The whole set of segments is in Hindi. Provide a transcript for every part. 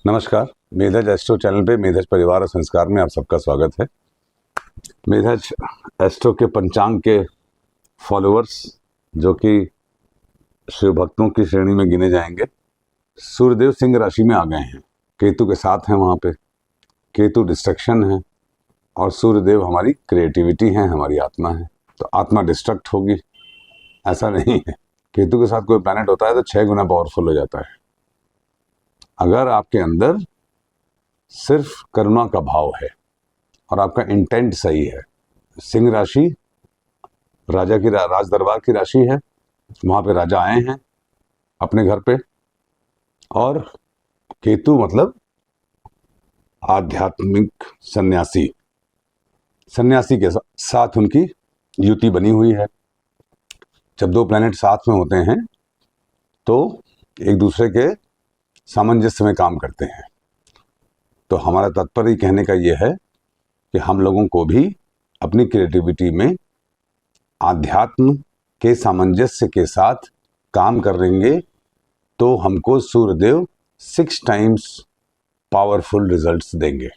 नमस्कार। मेधज एस्ट्रो चैनल पे मेधज परिवार और संस्कार में आप सबका स्वागत है। मेधज एस्ट्रो के पंचांग के फॉलोअर्स जो कि शिव भक्तों की श्रेणी में गिने जाएंगे, सूर्यदेव सिंह राशि में आ गए हैं। केतु के साथ हैं वहाँ पे। केतु डिस्ट्रक्शन है और सूर्यदेव हमारी क्रिएटिविटी है, हमारी आत्मा है। तो आत्मा डिस्ट्रक्ट होगी ऐसा नहीं है। केतु के साथ कोई प्लैनेट होता है तो 6 गुना पावरफुल हो जाता है। अगर आपके अंदर सिर्फ करुणा का भाव है और आपका इंटेंट सही है। सिंह राशि राजा की राज दरबार की राशि है। वहां पे राजा आए हैं अपने घर पे। और केतु मतलब आध्यात्मिक सन्यासी के साथ उनकी युति बनी हुई है। जब दो प्लैनेट साथ में होते हैं तो एक दूसरे के सामंजस्य में काम करते हैं। तो हमारा तात्पर्य कहने का यह है कि हम लोगों को भी अपनी क्रिएटिविटी में आध्यात्म के सामंजस्य के साथ काम करेंगे तो हमको सूर्यदेव 6 टाइम्स पावरफुल रिजल्ट्स देंगे।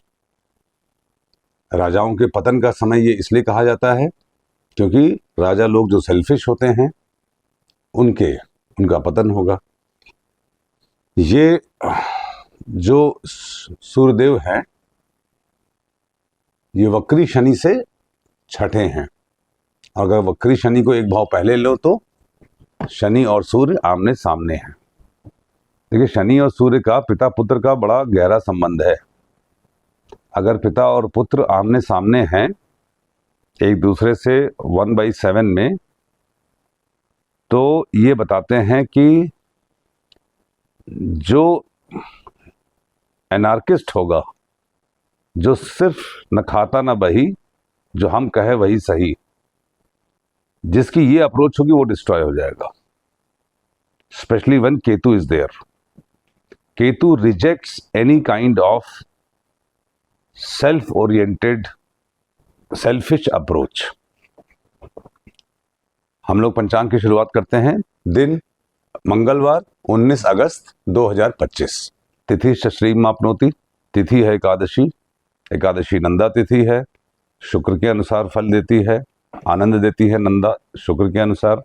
राजाओं के पतन का समय ये इसलिए कहा जाता है क्योंकि राजा लोग जो सेल्फिश होते हैं उनका पतन होगा। ये जो सूर्यदेव हैं ये वक्री शनि से छठे हैं। अगर वक्री शनि को एक भाव पहले लो तो शनि और सूर्य आमने सामने हैं। देखिए, शनि और सूर्य का पिता पुत्र का बड़ा गहरा संबंध है। अगर पिता और पुत्र आमने सामने हैं एक दूसरे से 1/7 में, तो ये बताते हैं कि जो एनार्किस्ट होगा, जो सिर्फ न खाता न बही, जो हम कहे वही सही, जिसकी ये अप्रोच होगी वो डिस्ट्रॉय हो जाएगा। Specially when Ketu is there. Ketu rejects any kind of self oriented selfish approach. हम लोग पंचांग की शुरुआत करते हैं। दिन मंगलवार 19 अगस्त 2025। तिथि शश्रीम आपनोति। तिथि है एकादशी। एकादशी नंदा तिथि है। शुक्र के अनुसार फल देती है, आनंद देती है नंदा शुक्र के अनुसार।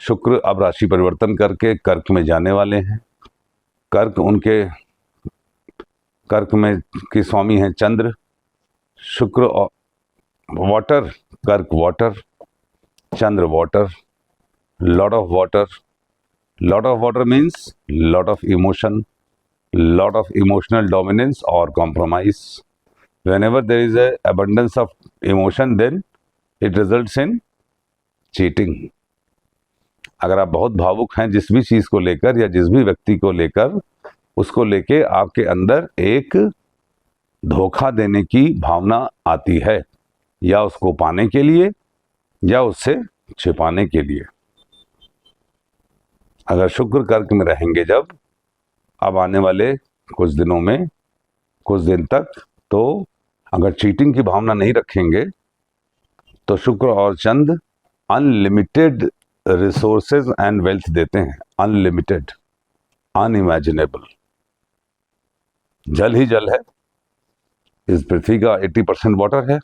शुक्र अब राशि परिवर्तन करके कर्क में जाने वाले हैं। कर्क में के स्वामी हैं चंद्र। शुक्र और वाटर, कर्क water, Chandra water, lot of water. Lot of water means lot of emotion, lot of emotional dominance or compromise. Whenever there is a abundance of emotion, then it results in cheating. अगर आप बहुत भावुक हैं जिस भी चीज को लेकर या जिस भी व्यक्ति को लेकर, उसको लेके आपके अंदर एक धोखा देने की भावना आती है, या उसको पाने के लिए या उससे छिपाने के लिए। अगर शुक्र कर्क में रहेंगे जब अब आने वाले कुछ दिनों में, कुछ दिन तक, तो अगर चीटिंग की भावना नहीं रखेंगे तो शुक्र और चंद्र अनलिमिटेड रिसोर्सेज एंड वेल्थ देते हैं। Unlimited, unimaginable. जल ही जल है। इस पृथ्वी का 80% वाटर है।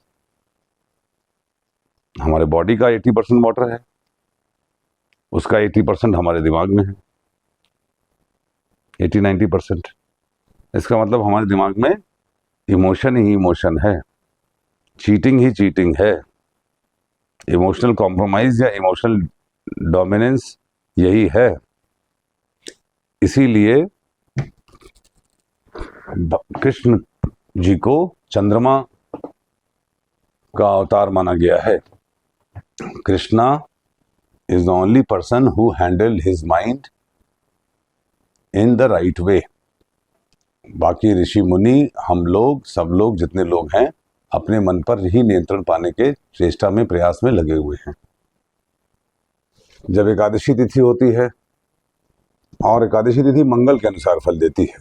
हमारे बॉडी का 80% वाटर है। उसका 80% हमारे दिमाग में है। 80-90%। इसका मतलब हमारे दिमाग में इमोशन ही इमोशन है, चीटिंग ही चीटिंग है। इमोशनल कॉम्प्रोमाइज या इमोशनल डोमिनेंस यही है। इसीलिए कृष्ण जी को चंद्रमा का अवतार माना गया है। Krishna is the only person who handle his mind in the right way. बाकी ऋषि मुनि, हम लोग, सब लोग जितने लोग हैं, अपने मन पर ही नियंत्रण पाने के चेष्टा में, प्रयास में लगे हुए हैं। जब एकादशी तिथि होती है, और एकादशी तिथि मंगल के अनुसार फल देती है,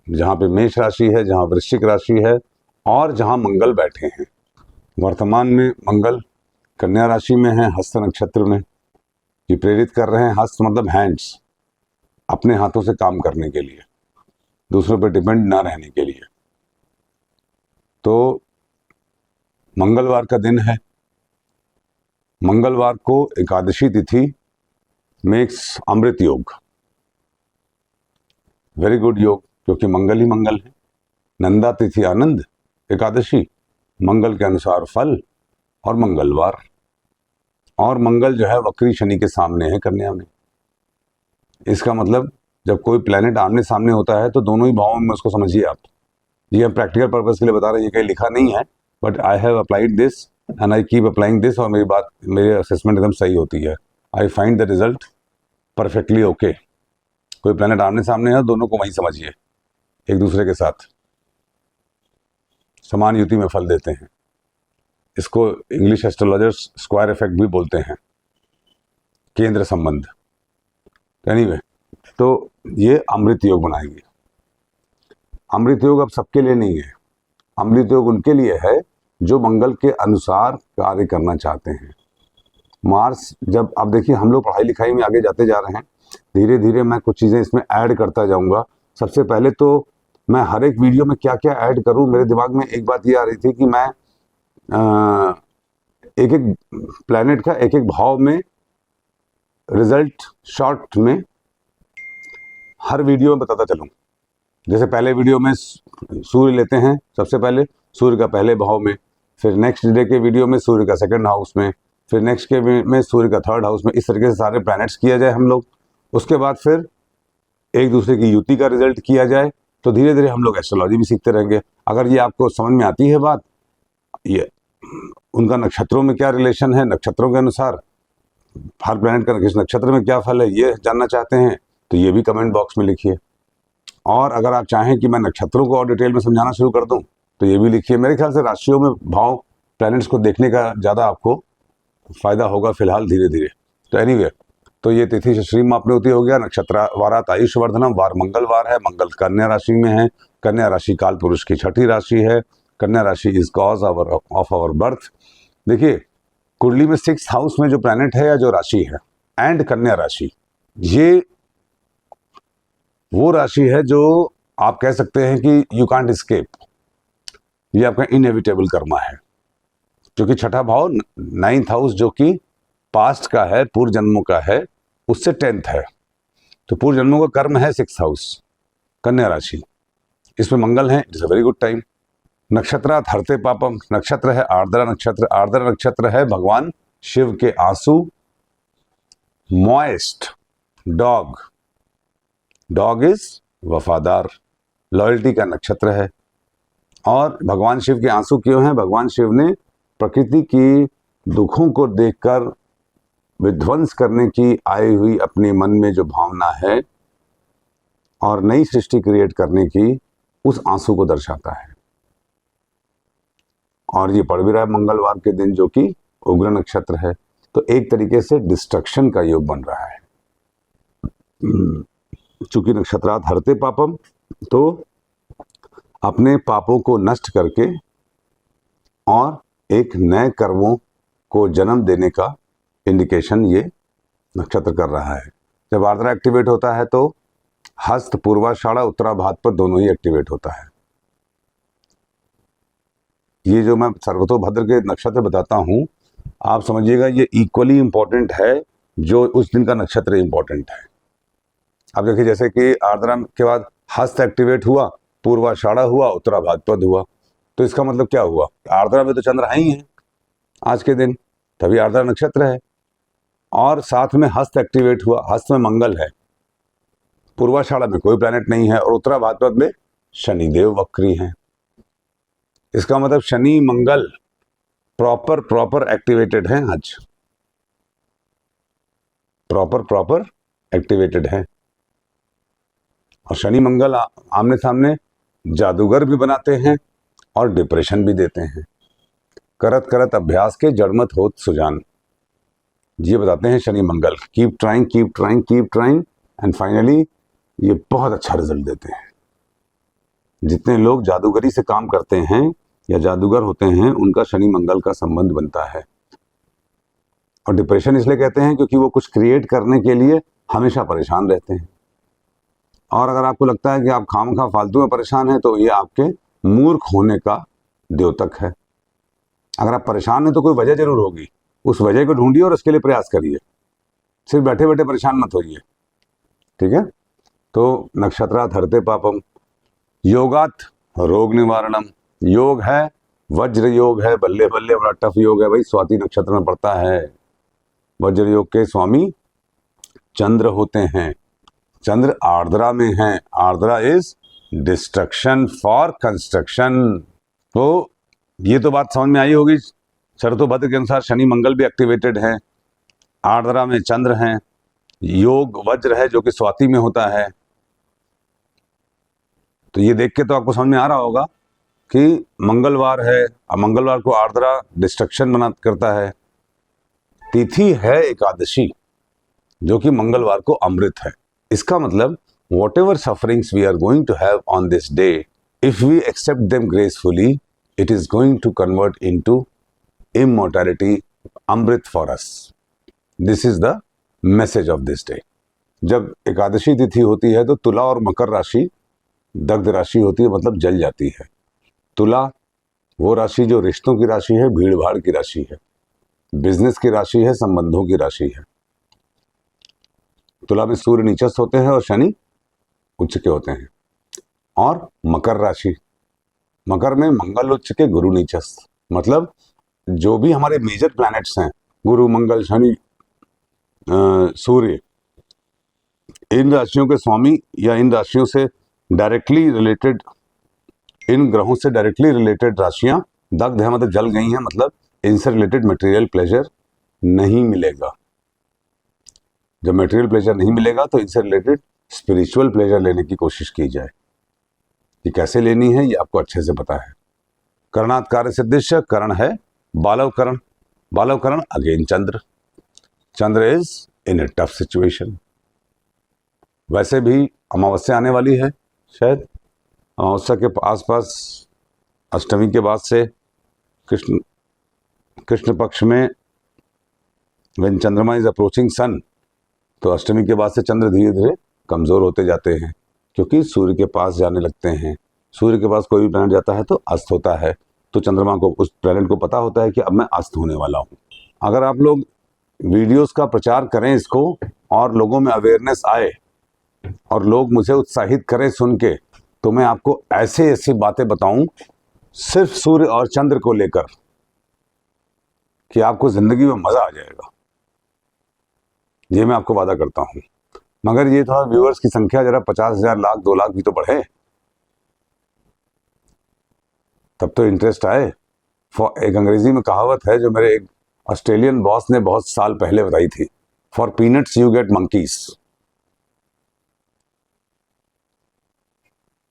जहां पे मेष राशि है, जहां वृश्चिक राशि है और जहां मंगल बैठे हैं। वर्तमान में मंगल कन्या राशि में है, हस्त नक्षत्र में। ये प्रेरित कर रहे हैं। हस्त मतलब हैंड्स, अपने हाथों से काम करने के लिए, दूसरों पर डिपेंड ना रहने के लिए। तो मंगलवार का दिन है, मंगलवार को एकादशी तिथि मेक्स अमृत योग, वेरी गुड योग, क्योंकि मंगल ही मंगल है। नंदा तिथि आनंद, एकादशी मंगल के अनुसार फल और मंगलवार, और मंगल जो है वक्री शनि के सामने है कन्या में। इसका मतलब जब कोई प्लेनेट आमने सामने होता है तो दोनों ही भावों में उसको समझिए आप। ये हम प्रैक्टिकल पर्पस के लिए बता रहे हैं, ये कहीं लिखा नहीं है, but I have applied this and I keep applying this, और मेरी असेसमेंट एकदम सही होती है। I find the result perfectly okay. कोई प्लेनेट आमने सामने है, दोनों को वहीं समझिए, एक दूसरे के साथ समान युति में फल देते हैं। इसको इंग्लिश एस्ट्रोलॉजर्स स्क्वायर इफेक्ट भी बोलते हैं, केंद्र संबंध। एनीवे, तो ये अमृत योग बनाएंगे। अमृत योग अब सबके लिए नहीं है, अमृत योग उनके लिए है जो मंगल के अनुसार कार्य करना चाहते हैं। मार्स, जब आप देखिए हम लोग पढ़ाई लिखाई में आगे जाते जा रहे हैं, धीरे धीरे मैं कुछ चीज़ें इसमें ऐड करता जाऊंगा। सबसे पहले तो मैं हर एक वीडियो में क्या क्या ऐड करूं, मेरे दिमाग में एक बात ये आ रही थी कि मैं एक एक प्लैनेट का एक एक भाव में रिजल्ट शॉर्ट में हर वीडियो में बताता चलूं। जैसे पहले वीडियो में सूर्य लेते हैं, सबसे पहले सूर्य का पहले भाव में, फिर नेक्स्ट डे के वीडियो में सूर्य का सेकंड हाउस में, फिर नेक्स्ट के में सूर्य का थर्ड हाउस में। इस तरीके से सारे प्लैनेट्स किया जाए हम लोग। उसके बाद फिर एक दूसरे की युति का रिजल्ट किया जाए, तो धीरे धीरे हम लोग एस्ट्रोलॉजी भी सीखते रहेंगे। अगर ये आपको समझ में आती है बात, ये उनका नक्षत्रों में क्या रिलेशन है, नक्षत्रों के अनुसार हर प्लैनेट का किस नक्षत्र में क्या फल है, ये जानना चाहते हैं तो ये भी कमेंट बॉक्स में लिखिए। और अगर आप चाहें कि मैं नक्षत्रों को और डिटेल में समझाना शुरू कर दूं तो ये भी लिखिए। मेरे ख्याल से राशियों में भाव प्लैनेट्स को देखने का ज़्यादा आपको फायदा होगा फिलहाल, धीरे धीरे। तो एनीवे, तो ये तिथि श्री मापनोती हो गया। नक्षत्र वारात आयुष्वर्धनम, वार मंगलवार है, मंगल कन्या राशि में है। कन्या राशि काल पुरुष की छठी राशि है। Kanya rashi is cause of our birth. देखिए, कुंडली में 6th हाउस में जो प्लैनेट है या जो राशि है एंड कन्या राशि, ये वो राशि है जो आप कह सकते हैं कि यू कांट एस्केप, ये आपका इनएविटेबल कर्मा है। क्योंकि छठा भाव 9th हाउस जो कि पास्ट का है, पूर्व जन्मों का है, उससे 10th है। तो पूर्व जन्मों का कर्म है 6th हाउस, कन्या राशि। इसमें मंगल है, it's a very good time. नक्षत्र हरते पापम, नक्षत्र है आर्द्रा नक्षत्र। आर्द्रा नक्षत्र है भगवान शिव के आंसू। मॉइस्ट डॉग, डॉग इज वफादार, लॉयल्टी का नक्षत्र है। और भगवान शिव के आंसू क्यों हैं? भगवान शिव ने प्रकृति की दुखों को देखकर विध्वंस करने की आई हुई अपने मन में जो भावना है और नई सृष्टि क्रिएट करने की, उस आंसू को दर्शाता है। और ये पड़ भी रहा है मंगलवार के दिन, जो कि उग्र नक्षत्र है। तो एक तरीके से डिस्ट्रक्शन का योग बन रहा है। चूंकि नक्षत्रात हरते पापम, तो अपने पापों को नष्ट करके और एक नए कर्मों को जन्म देने का इंडिकेशन ये नक्षत्र कर रहा है। जब आर्द्रा एक्टिवेट होता है तो हस्त, पूर्वाषाढ़ा, उत्तराभाद्र दोनों ही एक्टिवेट होता है। ये जो मैं सर्वतोभद्र के नक्षत्र बताता हूँ, आप समझिएगा ये इक्वली इंपॉर्टेंट है जो उस दिन का नक्षत्र इंपॉर्टेंट है। अब देखिए, जैसे कि आर्द्रा के बाद हस्त एक्टिवेट हुआ, पूर्वाषाढ़ा हुआ, उत्तराभाद्र हुआ, तो इसका मतलब क्या हुआ? आर्द्रा में तो चंद्र है ही है आज के दिन, तभी आर्द्रा नक्षत्र है। और साथ में हस्त एक्टिवेट हुआ, हस्त में मंगल है, पूर्वाषाढ़ा में कोई प्लैनेट नहीं है, और उत्तराभाद्र में शनिदेव वक्री हैं। इसका मतलब शनि मंगल प्रॉपर एक्टिवेटेड हैं आज, प्रॉपर एक्टिवेटेड हैं। और शनि मंगल आमने सामने जादूगर भी बनाते हैं और डिप्रेशन भी देते हैं। करत करत अभ्यास के जड़मत होत सुजान, ये बताते हैं Shani Mangal. Keep trying, keep trying, keep trying, and finally ये बहुत अच्छा रिजल्ट देते हैं। जितने लोग जादूगरी से काम करते हैं या जादूगर होते हैं, उनका शनि मंगल का संबंध बनता है। और डिप्रेशन इसलिए कहते हैं क्योंकि वो कुछ क्रिएट करने के लिए हमेशा परेशान रहते हैं। और अगर आपको लगता है कि आप खामखा फालतू में परेशान हैं तो ये आपके मूर्ख होने का द्योतक है। अगर आप परेशान हैं तो कोई वजह जरूर होगी, उस वजह को ढूंढिए और उसके लिए प्रयास करिए, सिर्फ बैठे बैठे परेशान मत होइए, ठीक है। तो नक्षत्रात् हरते पापम, योगात रोग निवारणम, योग है वज्र योग है, बल्ले बल्ले बड़ा टफ योग है भाई, स्वाति नक्षत्र में पड़ता है। वज्र योग के स्वामी चंद्र होते हैं, चंद्र आर्द्रा में है, Ardra is destruction for construction. तो ये तो बात समझ में आई होगी। शरतोभद्र के अनुसार शनि मंगल भी एक्टिवेटेड है, आर्द्रा में चंद्र हैं, योग वज्र है जो कि स्वाति में होता है। तो ये देख के तो आपको समझ में आ रहा होगा कि मंगलवार है, मंगलवार को आर्द्रा डिस्ट्रक्शन बना करता है। तिथि है एकादशी जो कि मंगलवार को अमृत है। इसका मतलब whatever sufferings we are going to have on this day, if we accept them gracefully, it is going to convert into immortality, amrit for us. This is the message of this day. जब एकादशी तिथि होती है तो तुला और मकर राशि दग्ध राशि होती है, मतलब जल जाती है। तुला वो राशि जो रिश्तों की राशि है, भीड़ भाड़ की राशि है, बिजनेस की राशि है, संबंधों की राशि है। तुला में सूर्य नीचस्थ होते हैं और शनि उच्च के होते हैं। और मकर राशि, मकर में मंगल उच्च के गुरु नीचस्थ, मतलब जो भी हमारे मेजर प्लैनेट्स हैं, गुरु मंगल शनि सूर्य, इन राशियों के स्वामी या इन राशियों से डायरेक्टली रिलेटेड, इन ग्रहों से डायरेक्टली रिलेटेड राशियां दग्ध है, मतलब जल गई हैं, मतलब इनसे रिलेटेड मटेरियल प्लेजर नहीं मिलेगा। जब मटेरियल प्लेजर नहीं मिलेगा तो इनसे रिलेटेड स्पिरिचुअल प्लेजर लेने की कोशिश की जाए। ये कैसे लेनी है ये आपको अच्छे से पता है। करणात् कार्य सिद्धिश्च, करण है बालव करण, बालव करण again Chandra, Chandra is in a tough situation. वैसे भी अमावस्या आने वाली है, शायद अमावस्या के आसपास अष्टमी के बाद से कृष्ण पक्ष में व्हेन चंद्रमा इज अप्रोचिंग सन, तो अष्टमी के बाद से चंद्र धीरे धीरे कमजोर होते जाते हैं, क्योंकि सूर्य के पास जाने लगते हैं। सूर्य के पास कोई भी प्लैनेट जाता है तो अस्त होता है, तो चंद्रमा को, उस प्लैनेट को पता होता है कि अब मैं अस्त होने वाला हूँ। अगर आप लोग वीडियोस का प्रचार करें इसको और लोगों में अवेयरनेस आए और लोग मुझे उत्साहित करें सुन के, तो मैं आपको ऐसे ऐसी बातें बताऊं सिर्फ सूर्य और चंद्र को लेकर कि आपको जिंदगी में मजा आ जाएगा। ये मैं आपको वादा करता हूं। मगर ये थोड़ा व्यूअर्स की संख्या जरा 50,000 लाख 2 लाख भी तो बढ़े, तब तो इंटरेस्ट आए। एक अंग्रेजी में कहावत है जो मेरे एक ऑस्ट्रेलियन बॉस ने बहुत साल पहले बताई थी, for peanuts you get monkeys.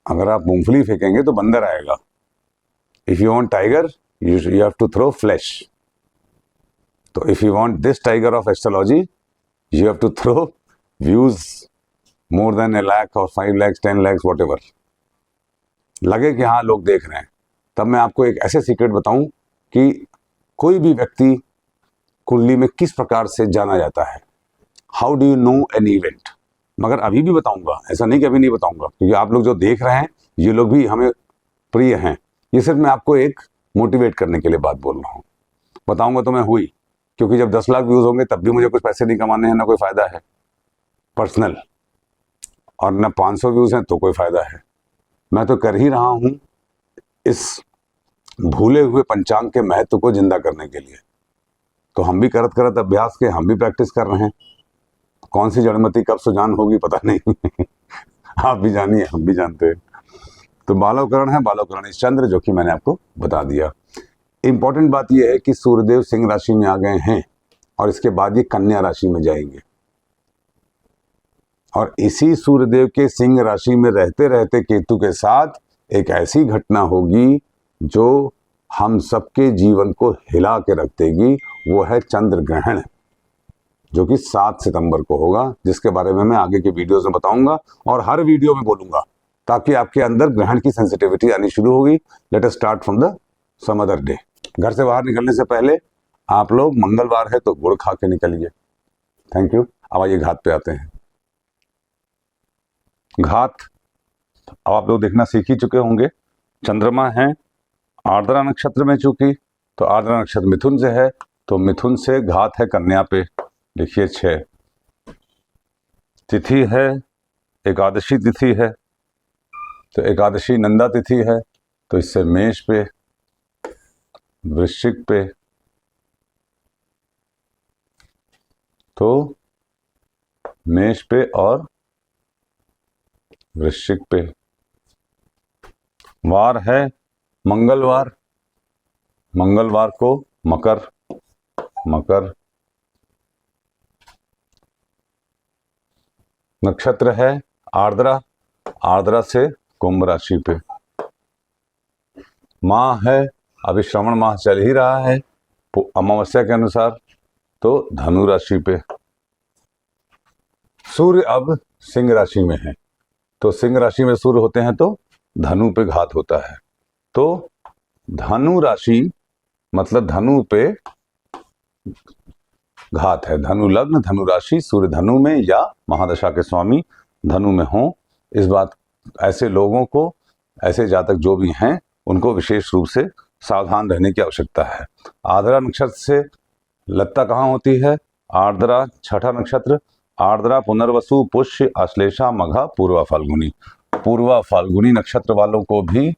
अगर आप मूंगफली फेंकेंगे तो बंदर आएगा। If you want tiger you have to throw flesh. तो if you want this tiger of astrology you have to throw views more than 1 lakh और 5 लाख 10 लाख वॉट एवर लगे कि हाँ लोग देख रहे हैं। तब मैं आपको एक ऐसे सीक्रेट बताऊं कि कोई भी व्यक्ति कुंडली में किस प्रकार से जाना जाता है, how do you know an event. मगर अभी भी बताऊंगा, ऐसा नहीं कि अभी नहीं बताऊंगा, क्योंकि आप लोग जो देख रहे हैं ये लोग भी हमें प्रिय हैं। ये सिर्फ मैं आपको एक मोटिवेट करने के लिए बात बोल रहा हूँ। बताऊंगा तो मैं हुई, क्योंकि जब 10 लाख व्यूज होंगे तब भी मुझे कुछ पैसे नहीं कमाने हैं, ना कोई फायदा है पर्सनल, और ना 500 व्यूज हैं तो कोई फायदा है। मैं तो कर ही रहा हूं इस भूले हुए पंचांग के महत्व को जिंदा करने के लिए। तो हम भी करत करत अभ्यास के हम भी प्रैक्टिस कर रहे हैं। कौन सी जड़मती कब सुजान होगी पता नहीं आप भी जानिए, हम भी जानते हैं। तो बालवकरण है, बालवकरण इस चंद्र, जो कि मैंने आपको बता दिया। इंपॉर्टेंट बात यह है कि सूर्यदेव सिंह राशि में आ गए हैं और इसके बाद ये कन्या राशि में जाएंगे, और इसी सूर्यदेव के सिंह राशि में रहते रहते केतु के साथ एक ऐसी घटना होगी जो हम सबके जीवन को हिला के रख देगी। वो है चंद्र ग्रहण, जो कि 7 सितंबर को होगा, जिसके बारे में मैं आगे के वीडियोस में बताऊंगा और हर वीडियो में बोलूंगा, ताकि आपके अंदर ग्रहण की सेंसिटिविटी आनी शुरू होगी। Let us start from the some other day. घर से बाहर निकलने से पहले आप लोग, मंगलवार है तो गुड़ खा के निकलिए। Thank you. अब आइए घात पे आते हैं। घात अब आप लोग देखना सीख ही चुके होंगे। चंद्रमा है आर्द्रा नक्षत्र में, चूंकि तो आर्द्रा नक्षत्र मिथुन से है, तो मिथुन से घात है कन्या पे, लिखिए 6। तिथि है एकादशी तिथि है, तो एकादशी नंदा तिथि है, तो इससे मेष पे, वृश्चिक पे, तो मेष पे और वृश्चिक पे। वार है मंगलवार, मंगलवार को मकर, मकर। नक्षत्र है आर्द्रा, आर्द्रा से कुंभ राशि पे। माह है, अभी श्रावण माह चल ही रहा है अमावस्या के अनुसार, तो धनु राशि पे। सूर्य अब सिंह राशि में है, तो सिंह राशि में सूर्य होते हैं तो धनु पे घात होता है। तो धनु राशि मतलब धनु पे घात है। धनु लग्न, धनु राशि, सूर्य धनु में या महादशा के स्वामी धनु में हो, इस बात ऐसे लोगों को, ऐसे जातक जो भी हैं, उनको विशेष रूप से सावधान रहने की आवश्यकता है। आर्द्रा नक्षत्र से लगता कहाँ होती है? आर्द्रा छठा नक्षत्र, आर्द्रा पुनर्वसु पुष्य आश्लेषा मघा पूर्वा फाल्गुनी। पूर्वा फाल्गुनी नक्षत्र वालों को भी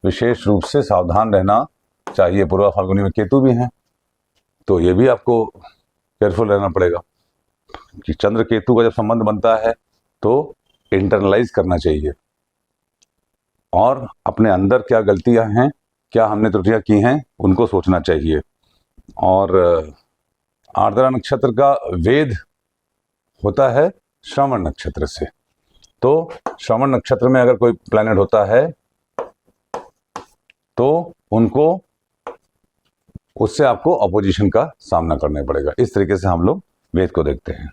विशेष रूप से सावधान रहना चाहिए। पूर्वा फाल्गुनी में केतु भी हैं, तो ये भी आपको केयरफुल रहना पड़ेगा कि चंद्र केतु का जब संबंध बनता है तो इंटरनलाइज करना चाहिए और अपने अंदर क्या गलतियां हैं, क्या हमने त्रुटियां की हैं, उनको सोचना चाहिए। और आर्द्रा नक्षत्र का वेद होता है श्रवण नक्षत्र से, तो श्रवण नक्षत्र में अगर कोई प्लैनेट होता है तो उनको, उससे आपको अपोजिशन का सामना करना पड़ेगा। इस तरीके से हम लोग वेद को देखते हैं।